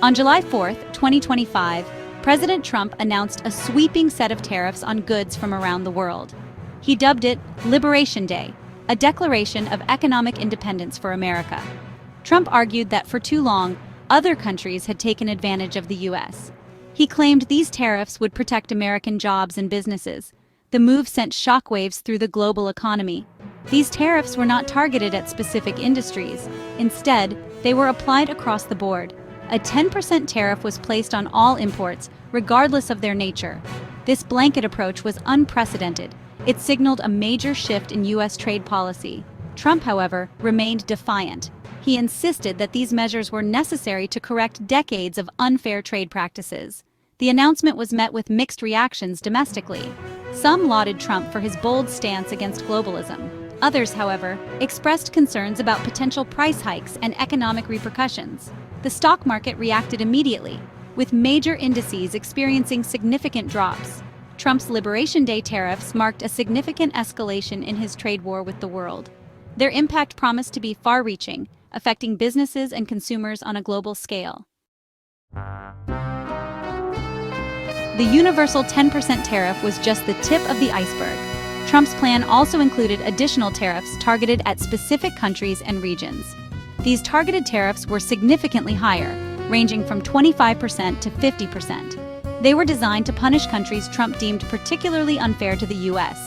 On July 4, 2025, President Trump announced a sweeping set of tariffs on goods from around the world. He dubbed it Liberation Day, a declaration of economic independence for America. Trump argued that for too long, other countries had taken advantage of the U.S. He claimed these tariffs would protect American jobs and businesses. The move sent shockwaves through the global economy. These tariffs were not targeted at specific industries. Instead, they were applied across the board. A 10% tariff was placed on all imports, regardless of their nature. This blanket approach was unprecedented. It signaled a major shift in U.S. trade policy. Trump, however, remained defiant. He insisted that these measures were necessary to correct decades of unfair trade practices. The announcement was met with mixed reactions domestically. Some lauded Trump for his bold stance against globalism. Others, however, expressed concerns about potential price hikes and economic repercussions. The stock market reacted immediately, with major indices experiencing significant drops. Trump's Liberation Day tariffs marked a significant escalation in his trade war with the world. Their impact promised to be far-reaching, affecting businesses and consumers on a global scale. The universal 10% tariff was just the tip of the iceberg. Trump's plan also included additional tariffs targeted at specific countries and regions. These targeted tariffs were significantly higher, ranging from 25% to 50%. They were designed to punish countries Trump deemed particularly unfair to the U.S.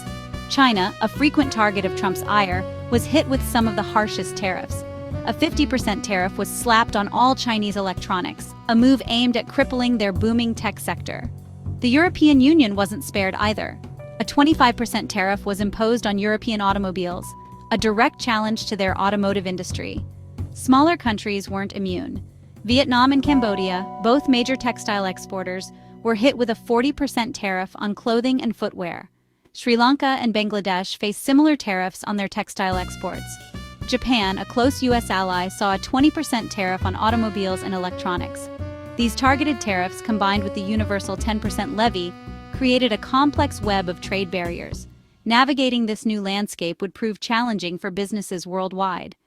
China, a frequent target of Trump's ire, was hit with some of the harshest tariffs. A 50% tariff was slapped on all Chinese electronics, a move aimed at crippling their booming tech sector. The European Union wasn't spared either. A 25% tariff was imposed on European automobiles, a direct challenge to their automotive industry. Smaller countries weren't immune. Vietnam and Cambodia, both major textile exporters, were hit with a 40% tariff on clothing and footwear. Sri Lanka and Bangladesh faced similar tariffs on their textile exports. Japan, a close U.S. ally, saw a 20% tariff on automobiles and electronics. These targeted tariffs, combined with the universal 10% levy, created a complex web of trade barriers. Navigating this new landscape would prove challenging for businesses worldwide.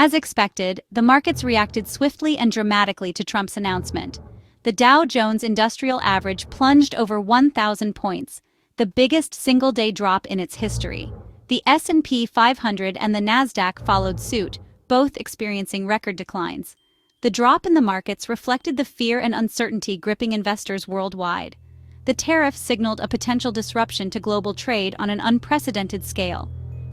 As expected, the markets reacted swiftly and dramatically to Trump's announcement. The Dow Jones Industrial Average plunged over 1,000 points, the biggest single-day drop in its history. The S&P 500 and the Nasdaq followed suit, both experiencing record declines. The drop in the markets reflected the fear and uncertainty gripping investors worldwide. The tariffs signaled a potential disruption to global trade on an unprecedented scale.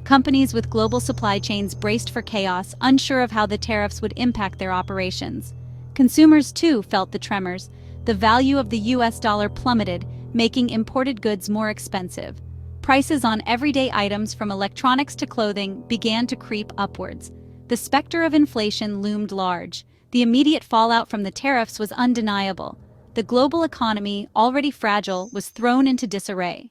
Companies with global supply chains braced for chaos, unsure of how the tariffs would impact their operations. Consumers, too, felt the tremors. The value of the U.S. dollar plummeted, making imported goods more expensive. Prices on everyday items from electronics to clothing began to creep upwards. The specter of inflation loomed large. The immediate fallout from the tariffs was undeniable. The global economy, already fragile, was thrown into disarray.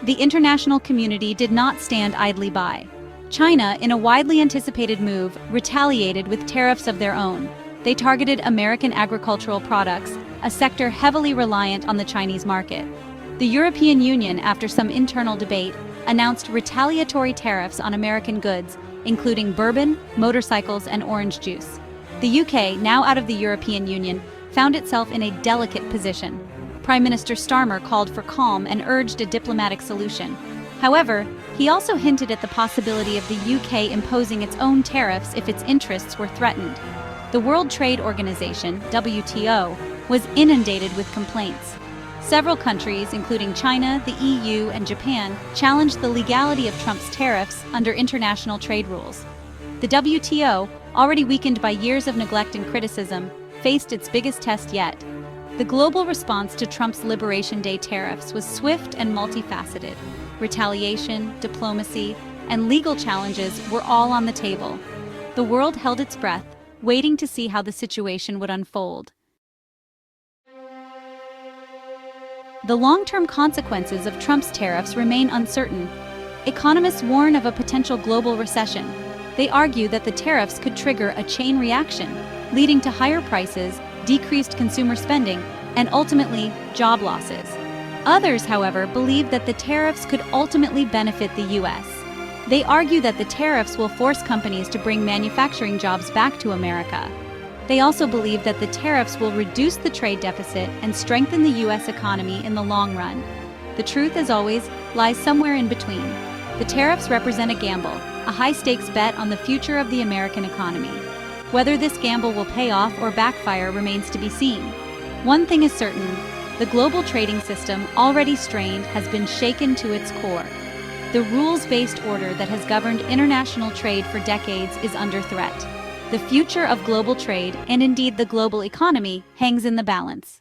The international community did not stand idly by. China, in a widely anticipated move, retaliated with tariffs of their own. They targeted American agricultural products, a sector heavily reliant on the Chinese market. The European Union, after some internal debate, announced retaliatory tariffs on American goods, including bourbon, motorcycles, and orange juice. The UK, now out of the European Union, found itself in a delicate position. Prime Minister Starmer called for calm and urged a diplomatic solution. However, he also hinted at the possibility of the UK imposing its own tariffs if its interests were threatened. The World Trade Organization, WTO, was inundated with complaints. Several countries, including China, the EU, and Japan, challenged the legality of Trump's tariffs under international trade rules. The WTO, already weakened by years of neglect and criticism, faced its biggest test yet. The global response to Trump's Liberation Day tariffs was swift and multifaceted. Retaliation, diplomacy, and legal challenges were all on the table. The world held its breath, waiting to see how the situation would unfold. The long-term consequences of Trump's tariffs remain uncertain. Economists warn of a potential global recession. They argue that the tariffs could trigger a chain reaction, leading to higher prices, decreased consumer spending, and ultimately, job losses. Others, however, believe that the tariffs could ultimately benefit the U.S. They argue that the tariffs will force companies to bring manufacturing jobs back to America. They also believe that the tariffs will reduce the trade deficit and strengthen the U.S. economy in the long run. The truth, as always, lies somewhere in between. The tariffs represent a gamble, a high-stakes bet on the future of the American economy. Whether this gamble will pay off or backfire remains to be seen. One thing is certain: the global trading system, already strained, has been shaken to its core. The rules-based order that has governed international trade for decades is under threat. The future of global trade, and indeed the global economy, hangs in the balance.